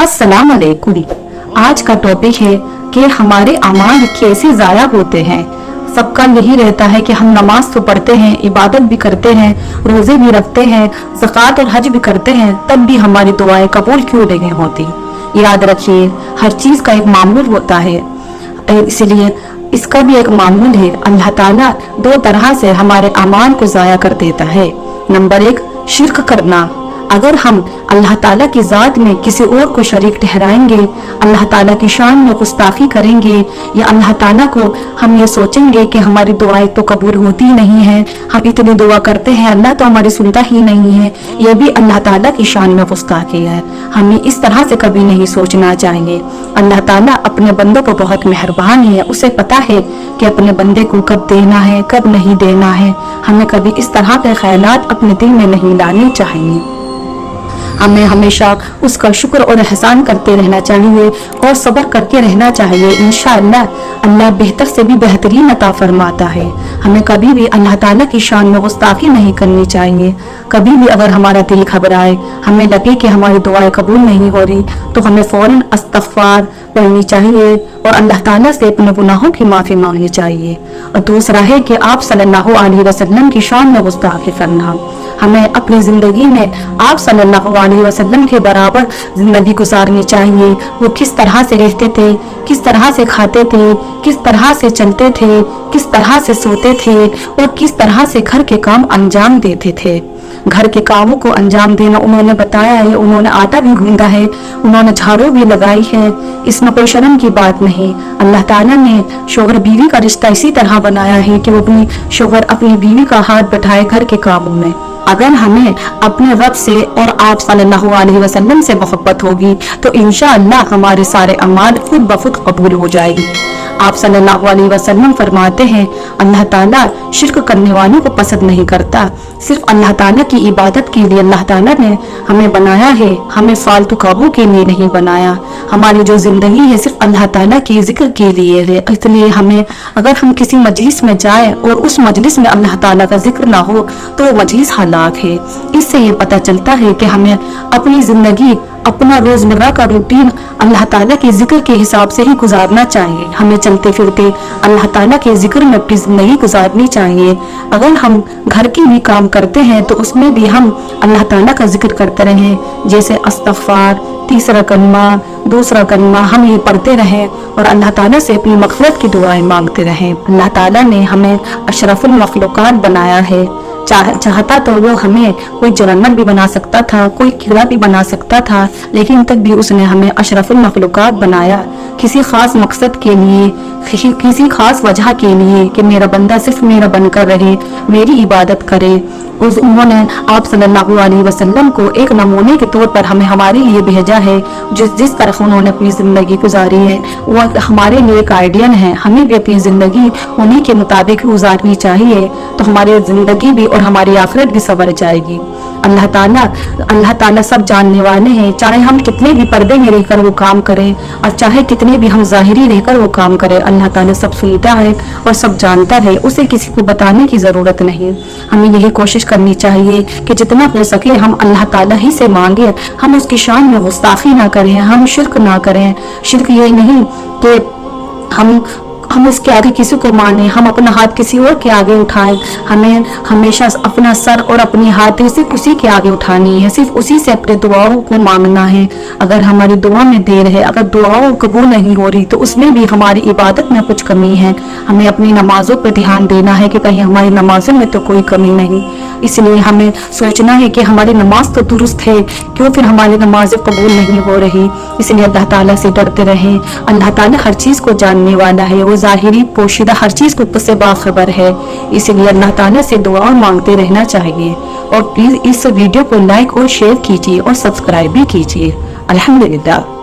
अस्सलाम वालेकुम। आज का टॉपिक है कि हमारे अमाल कैसे ज़ाया होते हैं। सबका यही रहता है कि हम नमाज तो पढ़ते हैं, इबादत भी करते हैं, रोजे भी रखते हैं, ज़कात और हज भी करते हैं, तब भी हमारी दुआएं कबूल क्यों नहीं होती। याद रखिए, हर चीज़ का एक मामूल होता है, इसलिए इसका भी एक मामूल है। अल्लाह ताला दो तरह से हमारे अमाल को ज़ाया कर देता है। नंबर एक, शिर्क करना। अगर हम अल्लाह ताला की ज़ात में किसी और को शरीक ठहराएंगे, अल्लाह ताला की शान में गुस्ताखी करेंगे, या अल्लाह ताला को हम ये सोचेंगे कि हमारी दुआएं तो कबूल होती नहीं है, हम इतनी दुआ करते हैं, अल्लाह तो हमारी सुनता ही नहीं है, ये भी अल्लाह ताला की शान में गुस्ताखी है। हमें इस तरह से कभी नहीं सोचना चाहिए। अल्लाह ताला अपने बंदों को बहुत मेहरबान है, उसे पता है कि अपने बंदे को कब देना है, कब नहीं देना है। हमें कभी इस तरह के ख्यालात अपने दिल में नहीं लाने चाहिए। हमें हमेशा उसका शुक्र और एहसान करते रहना चाहिए और सब्र करके रहना चाहिए। इंशाअल्लाह अल्लाह बेहतर से भी बेहतरीन अता फरमाता है। हमें कभी भी अल्लाह ताला की शान में गुस्ताखी नहीं करनी चाहिए। कभी भी अगर हमारा दिल घबराए, हमें लगे कि हमारी दुआएं कबूल नहीं हो रही, तो हमें फौरन इस्तग़फ़ार पढ़नी चाहिए और अल्लाह ताला से अपने गुनाहों की माफ़ी मांगनी चाहिए। और दूसरा है कि आप सल्लल्लाहु अलैहि वसल्लम की शान में गुस्ताखी करना। हमें अपनी जिंदगी में आप सल्लल्लाहु अलैहि वसल्लम के बराबर जिंदगी गुजारनी चाहिए। वो किस तरह से रहते थे, किस तरह से खाते थे, किस तरह से चलते थे, किस तरह से सोते थे और किस तरह से घर के काम अंजाम देते थे। घर के कामों को अंजाम देना उन्होंने बताया है। उन्होंने आटा भी गूंदा है, उन्होंने झाड़ू भी लगाई है। इसमें कोई शर्म की बात नहीं। अल्लाह ताला ने शोहर बीवी का रिश्ता इसी तरह बनाया है कि वो अपनी शोहर अपनी बीवी का हाथ बैठाए घर के कामों में। अगर हमें अपने रब से और आप सल्लल्लाहु अलैहि वसल्लम से मोहब्बत होगी तो इंशाअल्लाह हमारे सारे अमाल खुद ब खुद कबूल हो जाएगी। आप सल्लल्लाहु अलैहि वसल्लम फरमाते हैं, अल्लाह ताला शिर्क करने वालों को पसंद नहीं करता। सिर्फ अल्लाह ताला की इबादत के लिए अल्लाह ताला ने हमें बनाया है, हमें फालतू कामों के लिए नहीं बनाया। हमारी जो जिंदगी है सिर्फ अल्लाह ताला के जिक्र के लिए है। इसलिए हमें, अगर हम किसी मजलिस में जाएं और उस मजलिस में अल्लाह ताला का जिक्र ना हो तो वो मजलिस हलाक है। इससे ये पता चलता है कि हमें अपनी जिंदगी, अपना रोजमर्रा का रूटीन अल्लाह ताला के जिक्र के हिसाब से ही गुजारना चाहिए। हमें चलते फिरते अल्लाह ताला के जिक्र में अपनी जिंदगी गुजारनी चाहिए। अगर हम घर के भी काम करते हैं तो उसमें भी हम अल्लाह ताला का जिक्र करते रहें, जैसे इस्तग़फ़ार, तीसरा कलमा, दूसरा कलमा हम ये पढ़ते रहें और अल्लाह ताला से अपनी मग़फ़िरत की दुआएं मांगते रहें। अल्लाह ताला ने हमें अशरफुल मखलूक़ात बनाया है। चाहता तो वो हमें कोई जानवर भी बना सकता था, कोई कीड़ा भी बना सकता था, लेकिन तब भी उसने हमें अशरफुल मखलूक़ात बनाया किसी खास मकसद के लिए, किसी खास वजह के लिए कि मेरा बंदा सिर्फ मेरा बनकर रहे, मेरी इबादत करे। उन्होंने आप सल्लल्लाहु अलैहि वसल्लम को एक नमूने के तौर पर हमें हमारे लिए भेजा है। जिस तरह उन्होंने अपनी जिंदगी गुजारी है वो हमारे लिए एक आइडियल है। हमें भी अपनी जिंदगी उन्हीं के मुताबिक गुजारनी चाहिए, तो हमारी जिंदगी भी और हमारी आखिरत भी संवर जाएगी। अल्लाह ताला सब जानने वाले हैं। चाहे हम कितने भी पर्दे में रहकर वो काम करें और चाहे कितने भी हम जाहिरी रहकर वो काम करें, अल्लाह ताला सब सुनता है और सब जानता है। उसे किसी को बताने की जरूरत नहीं। हमें यही कोशिश करनी चाहिए कि जितना हो सके हम अल्लाह ताला ही से मांगे, हम उसकी शान में गुस्ताखी ना करें, हम शिर्क ना करें। शिर्क ये नहीं कि हम उसके आगे किसी को माने, हम अपना हाथ किसी और के आगे उठाएं। हमें हमेशा अपना सर और अपनी हाथ सिर्फ उसी के आगे उठानी है, सिर्फ उसी से अपने दुआओं को मांगना है। अगर हमारी दुआ में देर है, अगर दुआओं कबूल नहीं हो रही तो उसमें भी हमारी इबादत में कुछ कमी है। हमें अपनी नमाजों पर ध्यान देना है कि कहीं हमारी नमाजों में तो कोई कमी नहीं। इसलिए हमें सोचना है कि हमारी नमाज तो दुरुस्त है, क्यों फिर हमारी नमाजें कबूल नहीं हो रही। इसलिए अल्लाह ताला से डरते रहें। अल्लाह ताला हर चीज़ को जानने वाला है, वो ज़ाहिरी पोशीदा हर चीज़ को से बाखबर है। इसलिए अल्लाह ताला से दुआ मांगते रहना चाहिए। और प्लीज़ इस वीडियो को लाइक और शेयर कीजिए और सब्सक्राइब भी कीजिए। अल्हम्दुलिल्लाह।